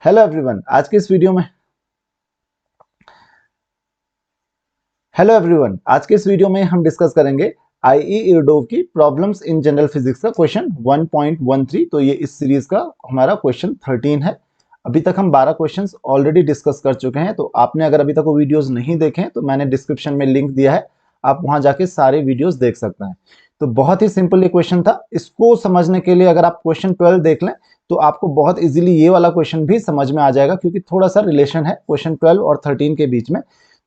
Hello everyone आज के इस वीडियो में हम डिस्कस करेंगे आईई इरडोव की प्रॉब्लम्स इन जनरल फिजिक्स का क्वेश्चन 1.13। तो ये इस सीरीज का हमारा क्वेश्चन 13 है। अभी तक हम 12 क्वेश्चंस ऑलरेडी डिस्कस कर चुके हैं। तो आपने अगर अभी तक वो वीडियोस नहीं देखे हैं तो मैंने डिस्क्रिप्शन में लिंक दिया है, आप वहां जाके सारे वीडियोस देख सकते हैं। तो बहुत ही सिंपल ये क्वेश्चन था। इसको समझने के लिए अगर आप क्वेश्चन 12 देख लें तो आपको बहुत इजीली ये वाला क्वेश्चन भी समझ में आ जाएगा, क्योंकि थोड़ा सा रिलेशन है क्वेश्चन 12 और 13 के बीच में।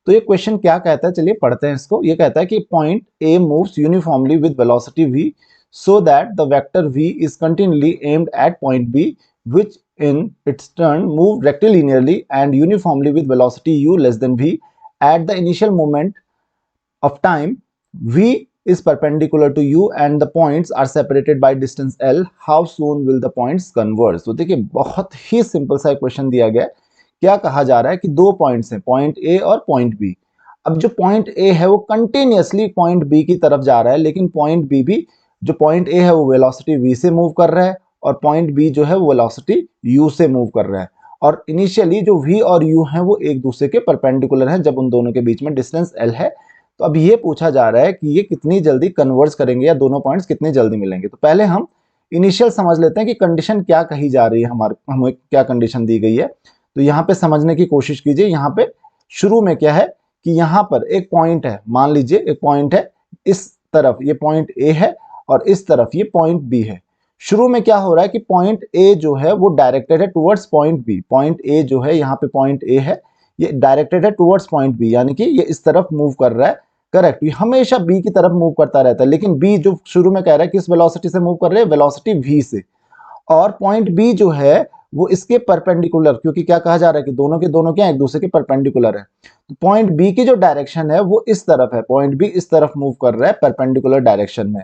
तो ये क्वेश्चन क्या कहता है, चलिए पढ़ते हैं इसको। ये कहता है कि point A moves uniformly with velocity v so that the vector v is continually aimed at point b, which in its turn move rectilinearly and uniformly with velocity u less than v at the initial moment of time v is perpendicular to u and the points are separated by distance l. How soon will the points converge? तो देखिए बहुत ही simple सा question दिया गया है। क्या कहा जा रहा है कि दो पॉइंट्स हैं, पॉइंट ए और पॉइंट बी। अब जो पॉइंट ए है वो कंटिन्यूअसली पॉइंट बी की तरफ जा रहा है, लेकिन पॉइंट बी भी, जो पॉइंट ए है वो वेलोसिटी v से मूव कर रहा है और पॉइंट बी जो है वो वेलोसिटी u से मूव कर रहा है। और इनिशियली जो v और u हैं वो एक दूसरे के परपेंडिकुलर हैं जब उन दोनों के बीच में डिस्टेंस l है। तो अब ये पूछा जा रहा है कि ये कितनी जल्दी कन्वर्ज करेंगे या दोनों पॉइंट्स कितनी जल्दी मिलेंगे। तो पहले हम इनिशियल समझ लेते हैं कि कंडीशन क्या कही जा रही है, हमें क्या कंडीशन दी गई है। तो यहाँ पे समझने की कोशिश कीजिए। यहाँ पे शुरू में क्या है कि यहाँ पर एक पॉइंट है, मान लीजिए एक पॉइंट है, इस तरफ ये पॉइंट ए है और इस तरफ ये पॉइंट बी है। शुरू में क्या हो रहा है कि पॉइंट ए जो है वो डायरेक्टेड है towards point B. Point A जो है, यहाँ पे पॉइंट ए है, ये डायरेक्टेड है टुवर्ड्स पॉइंट बी, यानी कि ये इस तरफ मूव कर रहा है। करेक्ट, ये हमेशा बी की तरफ मूव करता रहता है, लेकिन बी जो शुरू में कह रहा है किस वेलोसिटी से मूव कर रहे हैं, वेलोसिटी वी से। और पॉइंट बी जो है वो इसके परपेंडिकुलर, क्योंकि क्या कहा जा रहा है कि दोनों के दोनों क्या एक दूसरे के परपेंडिकुलर है। तो पॉइंट बी की जो डायरेक्शन है वो इस तरफ है, पॉइंट बी इस तरफ मूव कर रहा है परपेंडिकुलर डायरेक्शन में।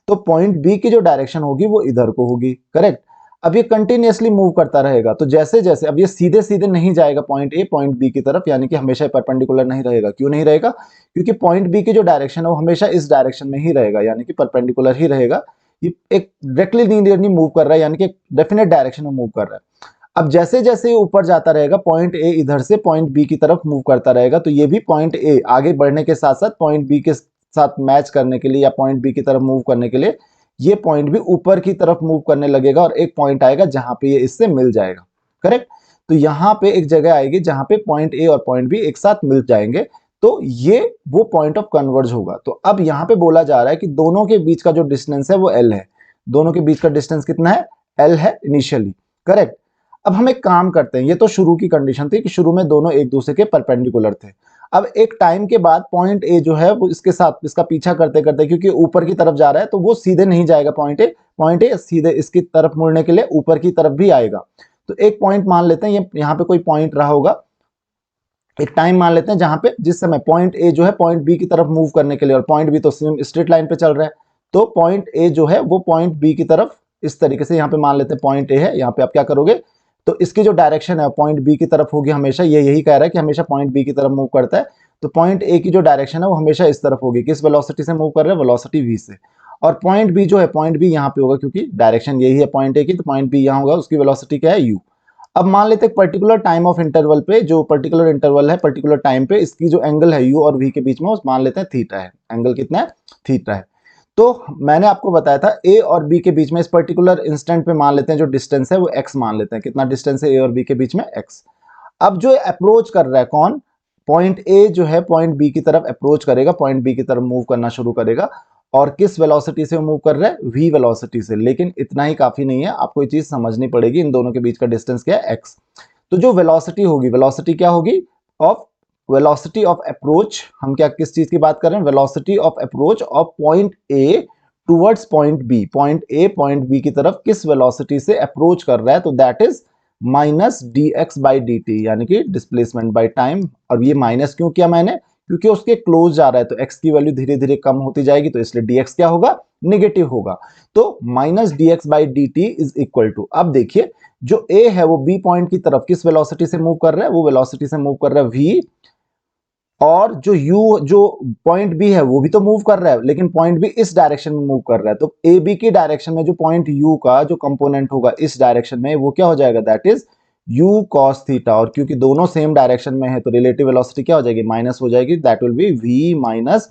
तो पॉइंट बी की जो डायरेक्शन होगी वो इधर को होगी। करेक्ट। अब ये कंटिन्यूअसली मूव करता रहेगा, तो जैसे जैसे अब ये सीधे सीधे नहीं जाएगा पॉइंट ए पॉइंट बी की तरफ, यानी कि हमेशा परपेंडिकुलर नहीं रहेगा। क्यों नहीं रहेगा? क्योंकि पॉइंट बी की जो डायरेक्शन है वो हमेशा इस डायरेक्शन में ही रहेगा, यानी कि परपेंडिकुलर ही रहेगा। ये एक रेक्टिलिनियरली मूव कर रहा है, यानी कि डेफिनेट डायरेक्शन में मूव कर रहा है। अब जैसे जैसे ऊपर जाता रहेगा, पॉइंट ए इधर से पॉइंट बी की तरफ मूव करता रहेगा, तो ये भी पॉइंट ए आगे बढ़ने के साथ साथ पॉइंट बी के साथ मैच करने के लिए या पॉइंट बी की तरफ मूव करने के लिए ये पॉइंट भी ऊपर की तरफ मूव करने लगेगा और एक पॉइंट आएगा जहां पे ये इससे मिल जाएगा। करेक्ट। तो यहां पे एक जगह आएगी जहां पे पॉइंट ए और पॉइंट बी एक साथ मिल जाएंगे, तो ये वो पॉइंट ऑफ कन्वर्ज होगा। तो अब यहां पे बोला जा रहा है कि दोनों के बीच का जो डिस्टेंस है वो एल है। दोनों के बीच का डिस्टेंस कितना है? एल है इनिशियली। करेक्ट। अब हम एक काम करते हैं, ये तो शुरू की कंडीशन थी कि शुरू में दोनों एक दूसरे के परपेंडिकुलर थे। अब एक टाइम के बाद पॉइंट ए जो है वो इसके साथ इसका पीछा करते करते, क्योंकि ऊपर की तरफ जा रहा है तो वो सीधे नहीं जाएगा पॉइंट ए सीधे इसकी तरफ मुड़ने के लिए ऊपर की तरफ भी आएगा। तो एक पॉइंट मान लेते हैं, ये यहाँ पे कोई पॉइंट रहा होगा, एक टाइम मान लेते हैं जहां पे जिस समय पॉइंट ए जो है पॉइंट बी की तरफ मूव करने के लिए, और पॉइंट बी तो स्ट्रेट लाइन पे चल रहा है, तो पॉइंट ए जो है वो पॉइंट बी की तरफ इस तरीके से, यहाँ पे मान लेते हैं पॉइंट ए है, यहाँ पे आप क्या करोगे तो इसकी जो डायरेक्शन है पॉइंट बी की तरफ होगी हमेशा। ये यही कह रहा है कि हमेशा पॉइंट बी की तरफ मूव करता है, तो पॉइंट ए की जो डायरेक्शन है वो हमेशा इस तरफ होगी। किस वेलोसिटी से मूव कर रहे हैं? वेलोसिटी वी से। और पॉइंट बी जो है, पॉइंट बी यहाँ पे होगा, क्योंकि डायरेक्शन यही है पॉइंट ए की, तो पॉइंट बी यहाँ होगा, उसकी वेलोसिटी क्या है? यू। अब मान लेते हैं पर्टिकुलर टाइम ऑफ इंटरवल पे, जो पर्टिकुलर इंटरवल है पर्टिकुलर टाइम पे, इसकी जो एंगल है यू और वी के बीच में वो मान लेते हैं थीटा है। एंगल कितना है? थीटा है। तो मैंने आपको बताया था ए और बी के बीच में इस पर्टिकुलर इंस्टेंट पे मान लेते हैं जो डिस्टेंस है वो एक्स मान लेते हैं। कितना डिस्टेंस है ए और बी के बीच में? एक्स। अब जो अप्रोच कर रहा है कौन? पॉइंट ए जो है पॉइंट बी की तरफ अप्रोच करेगा, पॉइंट बी की तरफ मूव करना शुरू करेगा, और किस वेलोसिटी से मूव कर रहा है? वी वेलोसिटी से। लेकिन इतना ही काफी नहीं है, आपको ये चीज समझनी पड़ेगी, इन दोनों के बीच का डिस्टेंस क्या है? एक्स। तो जो वेलोसिटी होगी, वेलोसिटी क्या होगी? ऑफ वेलोसिटी ऑफ अप्रोच, हम क्या किस चीज की बात कर रहे हैं? Velocity of approach of point A towards point B. Point A point B की तरफ किस वेलोसिटी से अप्रोच कर रहा है, तो that is minus D X by D T, यानी कि डिस्प्लेसमेंट बाई टाइम। और ये माइनस क्यों किया मैंने? क्योंकि उसके क्लोज जा रहा है, तो एक्स की वैल्यू धीरे धीरे कम होती जाएगी, तो इसलिए डी एक्स क्या होगा? नेगेटिव होगा। तो minus D X by D T is equal to, अब देखिए जो ए है वो बी पॉइंट की तरफ किस वेलोसिटी से मूव कर रहा है? वो वेलोसिटी से मूव कर रहा है वी, और जो यू जो पॉइंट बी है वो भी तो मूव कर रहा है, लेकिन पॉइंट बी इस डायरेक्शन में मूव कर रहा है। तो ए बी की डायरेक्शन में जो पॉइंट यू का जो कंपोनेंट होगा इस डायरेक्शन में, वो क्या हो जाएगा? That is u cos theta, और क्योंकि दोनों सेम डायरेक्शन में है तो रिलेटिव वेलोसिटी क्या हो जाएगी, माइनस हो जाएगी, that will be v minus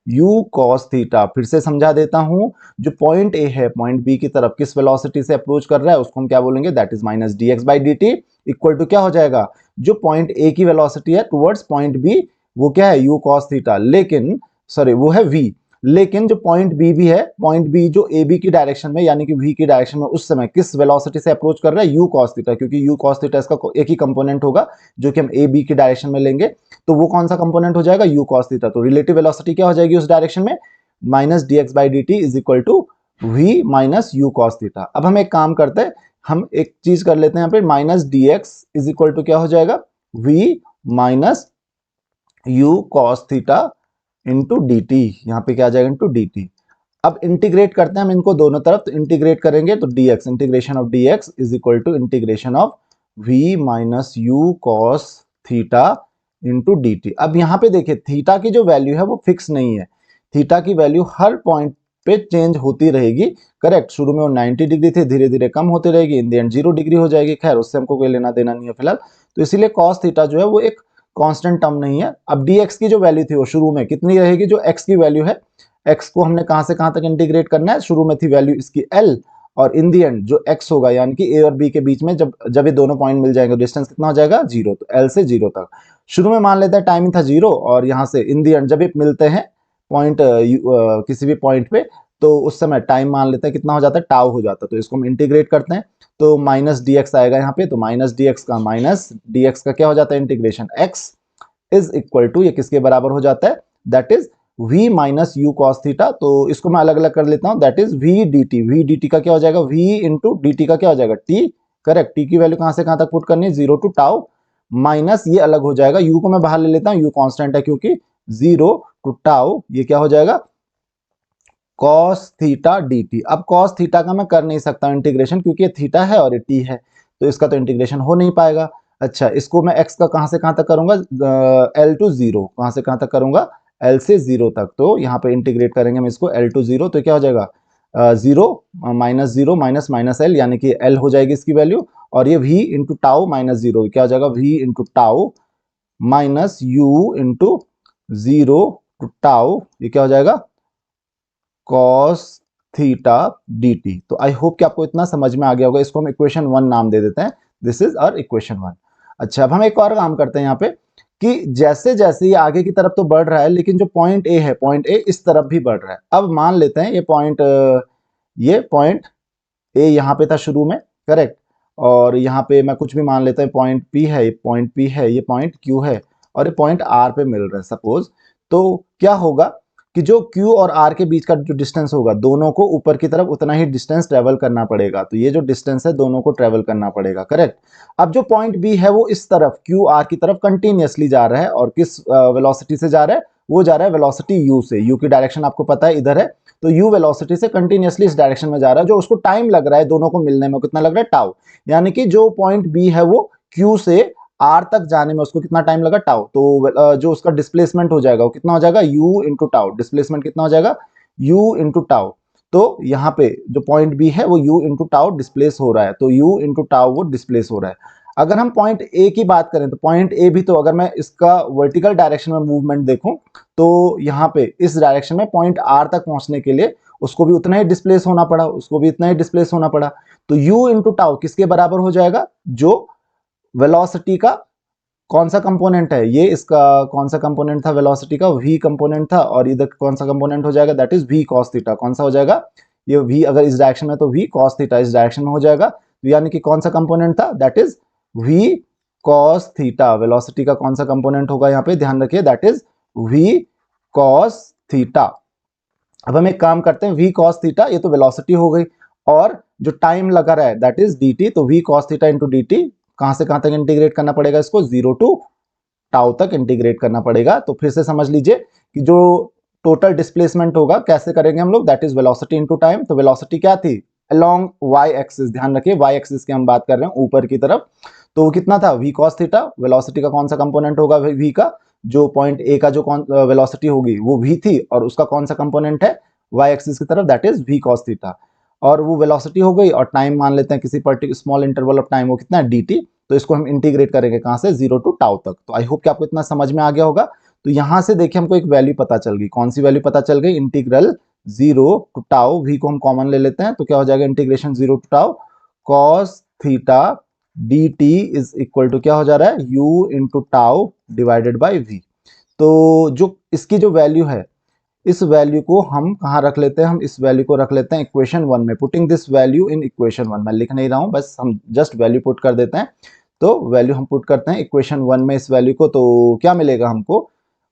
u cos theta. फिर से समझा देता हूं, जो पॉइंट ए है पॉइंट बी की तरफ किस वेलोसिटी से अप्रोच कर रहा है उसको हम क्या बोलेंगे, that is minus dx by dt equal to क्या हो जाएगा, जो पॉइंट ए की वेलोसिटी है टुवर्ड्स पॉइंट बी वो क्या है u cos थीटा, लेकिन सॉरी वो है v, लेकिन जो पॉइंट बी भी है, पॉइंट बी जो ए बी की डायरेक्शन में यानी कि v की डायरेक्शन में उस समय किस वेलोसिटी से अप्रोच कर रहा है, u cos थीटा, क्योंकि u cos थीटा इसका एक ही कंपोनेंट होगा जो कि हम ए बी की डायरेक्शन में लेंगे, तो वो कौन सा कंपोनेंट हो जाएगा, u cos थीटा। तो रिलेटिव वेलोसिटी क्या हो जाएगी उस डायरेक्शन में, minus dx by dt is equal to v minus u cos theta. अब हम एक काम करते हैं, हम एक चीज कर लेते हैं यहाँ पे, minus dx is equal to क्या हो जाएगा, v minus u cos theta into D T, यहाँ पे क्या आ जाएगा इंटू डी टी। अब इंटीग्रेट करते हैं हम इनको दोनों तरफ, तो इंटीग्रेट करेंगे तो dx, integration of dx is equal to integration of v minus u cos theta into D T. अब यहाँ पे देखिए थीटा की जो वैल्यू है वो फिक्स नहीं है, थीटा की वैल्यू हर पॉइंट पे चेंज होती रहेगी, करेक्ट। शुरू में वो 90 डिग्री थी, धीरे धीरे कम होती रहेगी, इन द एंड 0 डिग्री हो जाएगी, खैर उससे हमको कोई लेना देना नहीं है फिलहाल। तो इसीलिए cos थीटा जो है वो एक कांस्टेंट टर्म नहीं है। अब dx की जो वैल्यू थी वो शुरू में कितनी रहेगी, जो x की वैल्यू है, x को हमने कहां से कहां तक इंटीग्रेट करना है, शुरू में थी वैल्यू इसकी l, और इन दी एंड जो x होगा यानी कि a और b के बीच में जब ये दोनों पॉइंट मिल जाएंगे डिस्टेंस कितना हो जाएगा 0, तो l से 0 तक। शुरू में मान लेते हैं टाइमिंग था 0, और यहाँ से इन दी एंड जब ये मिलते हैं पॉइंट किसी भी पॉइंट पे, तो उस समय टाइम मान लेते हैं कितना हो जाता है, टाउ हो जाता है। तो इसको हम इंटीग्रेट करते हैं तो माइनस dx आएगा यहाँ पे, तो माइनस dx का क्या हो जाता है integration, x is equal to ये किसके बराबर हो जाता है, that is v minus U cos theta. तो इसको मैं अलग अलग कर लेता हूं, दैट इज v dt का क्या हो जाएगा, v इंटू डी टी का क्या हो जाएगा t, करेक्ट। t की वैल्यू कहां से कहां तक पुट करनी है, 0 टू टाउ, माइनस ये अलग हो जाएगा, u को मैं बाहर ले लेता हूं, u कांस्टेंट है क्योंकि 0 टू टाउ, ये क्या हो जाएगा कॉस थीटा डी टी। अब कॉस थीटा का मैं कर नहीं सकता इंटीग्रेशन क्योंकि ये थीटा है और ये टी है, तो इसका तो इंटीग्रेशन हो नहीं पाएगा। अच्छा, इसको मैं x का कहां से कहां तक करूंगा, l टू 0, कहां से कहां तक करूंगा, l से 0 तक। तो यहाँ पे इंटीग्रेट करेंगे हम इसको l टू 0, तो क्या हो जाएगा 0 माइनस माइनस l, यानी कि l हो जाएगी इसकी वैल्यू, और ये v इंटू टाउ माइनस 0 क्या हो जाएगा, v into tau minus u into 0 to tau, ये क्या हो जाएगा cos थीटा dt। तो आई होप कि आपको इतना समझ में आ गया होगा। इसको हम इक्वेशन 1 नाम दे देते हैं, दिस इज आवर इक्वेशन 1। अच्छा, अब हम एक और काम करते हैं यहाँ पे कि जैसे जैसे ये आगे की तरफ तो बढ़ रहा है, लेकिन जो पॉइंट ए है, पॉइंट ए इस तरफ भी बढ़ रहा है। अब मान लेते हैं ये पॉइंट ए यहाँ पे था शुरू में, करेक्ट, और यहाँ पे मैं कुछ भी मान लेता हूँ, पॉइंट पी है, ये पॉइंट पी है, ये पॉइंट क्यू है, और ये पॉइंट आर पे मिल रहा है सपोज। तो क्या होगा कि जो Q और R के बीच का जो डिस्टेंस होगा, दोनों को ऊपर की तरफ उतना ही डिस्टेंस ट्रेवल करना पड़ेगा। तो ये जो डिस्टेंस है दोनों को ट्रेवल करना पड़ेगा, करेक्ट। अब जो पॉइंट B है वो इस तरफ Q R की तरफ कंटिन्यूअसली जा रहा है, और किस वेलोसिटी से जा रहा है, वो जा रहा है वेलोसिटी u से। u की डायरेक्शन आपको पता है इधर है, तो u वेलोसिटी से कंटिन्यूअसली इस डायरेक्शन में जा रहा है। जो उसको टाइम लग रहा है दोनों को मिलने में, कितना लग रहा है, टाउ, यानी कि जो पॉइंट B है वो Q से आर तक जाने में उसको कितना टाइम लगा, टाउ। तो जो उसका डिस्प्लेसमेंट हो जाएगा वो कितना हो जाएगा, u इंटू टाउ, डिस्प्लेसमेंट कितना हो जाएगा, u इंटू टाउ। तो यहाँ पे जो पॉइंट बी है वो u इंटू टाउ डिस्प्लेस हो रहा है, तो u इंटू टाउ वो डिस्प्लेस हो रहा है। अगर हम पॉइंट ए की बात करें तो पॉइंट ए भी, तो अगर मैं इसका वर्टिकल डायरेक्शन में मूवमेंट देखूं तो यहाँ पे इस डायरेक्शन में पॉइंट आर तक पहुंचने के लिए उसको भी उतना ही डिस्प्लेस होना पड़ा, उसको भी इतना ही डिस्प्लेस होना पड़ा। तो u इंटू टाउ किसके बराबर हो जाएगा, जो वेलोसिटी का कौन सा कंपोनेंट है, ये इसका कौन सा कंपोनेंट था, वेलोसिटी का v कंपोनेंट था, और इधर कौन सा कंपोनेंट हो जाएगा, that is v cos theta. कौन सा हो जाएगा, ये v अगर इस डायरेक्शन में तो v cos थीटा इस डायरेक्शन में हो जाएगा, तो यानी कि कौन सा कंपोनेंट था, that is v cos theta. Velocity का कौन सा कंपोनेंट होगा यहाँ पे, ध्यान रखिए, that is v cos theta. अब हम एक काम करते हैं, v cos थीटा ये तो वेलोसिटी हो गई, और जो टाइम लगा रहा है दैट इज dt, तो v cos theta into dt, कहां से कहां तक इंटीग्रेट करना पड़ेगा इसको, 0 टू टाउ तक इंटीग्रेट करना पड़ेगा। तो फिर से समझ लीजिए कि जो टोटल डिस्प्लेसमेंट होगा कैसे करेंगे हम लोग, that is velocity into time. तो वेलोसिटी क्या थी, अलोंग y एक्सिस, ध्यान रखिए y एक्सिस की हम बात कर रहे हैं ऊपर की तरफ, तो वो कितना था, v cos थीटा। वेलोसिटी का कौन सा कंपोनेंट होगा, v का, जो पॉइंट a का जो वेलोसिटी होगी वो v थी, और उसका कौन सा कंपोनेंट है y एक्सिस की तरफ, that is v cos theta. और वो वेलोसिटी हो गई, और टाइम मान लेते हैं किसी particular small interval of time, वो कितना है dt। तो इसको हम इंटीग्रेट करेंगे कहाँ से, 0 टू टाउ तक। तो आई होप कि आपको इतना समझ में आ गया होगा। तो यहां से देखिए हमको एक वैल्यू पता चल गई, कौन सी वैल्यू पता चल गई, इंटीग्रल 0 टू टाउ, वी को हम कॉमन ले लेते हैं तो क्या हो जाएगा, integration 0 to tau cos theta D T is equal to क्या हो जा रहा है, u into tau divided by V. तो जो इसकी जो वैल्यू है, इस वैल्यू को हम कहाँ रख लेते हैं, हम इस वैल्यू को रख लेते हैं इक्वेशन 1 में। Putting this value in equation 1, मैं लिख नहीं रहा हूं, बस हम जस्ट वैल्यू पुट कर देते हैं। तो वैल्यू हम पुट करते हैं इक्वेशन 1 में इस वैल्यू को, तो क्या मिलेगा हमको,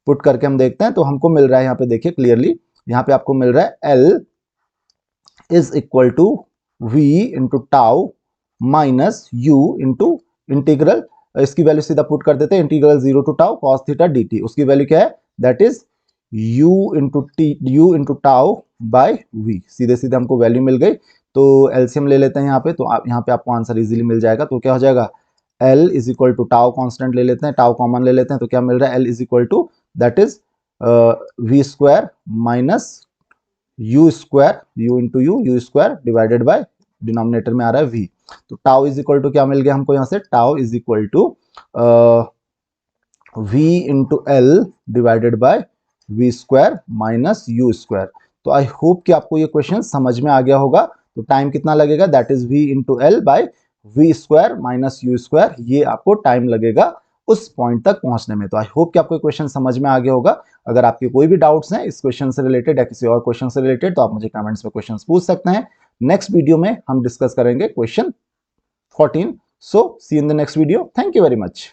पुट करके हम देखते हैं। तो हमको मिल रहा है यहाँ पे देखिए क्लियरली, यहाँ पे आपको मिल रहा है L is equal to V into tau minus U into integral, इसकी वैल्यू सीधा पुट कर देते हैं, integral 0 to tau cos theta D T, उसकी वैल्यू क्या है, that is U into tau by V. सीधे सीधे हमको वैल्यू मिल गई। तो एलसीएम ले लेते हैं यहाँ पे, तो यहाँ पे आपको आंसर इजीली मिल जाएगा। तो क्या हो जाएगा, L is equal to tau constant ले लेते हैं, टाउ कॉमन ले लेते हैं, तो क्या मिल रहा है, L is equal to that is V square minus U square, U square divided by denominator में आ रहा है वी। तो टाउ इज इक्वल टू क्या मिल गया हमको यहाँ से, tau is equal to V into L divided by V square minus U square. तो आई होप कि आपको ये क्वेश्चन समझ में आ गया होगा। तो टाइम कितना लगेगा, that is V into L by V square minus U square, ये आपको टाइम लगेगा उस पॉइंट तक पहुंचने में। तो आई होप कि आपको क्वेश्चन समझ में आ गया होगा। अगर आपके कोई भी डाउट्स हैं इस क्वेश्चन से रिलेटेड या किसी और क्वेश्चन से रिलेटेड, तो आप मुझे कमेंट्स में क्वेश्चंस पूछ सकते हैं। नेक्स्ट वीडियो में हम डिस्कस करेंगे question 14। So see in the next video, thank you very much.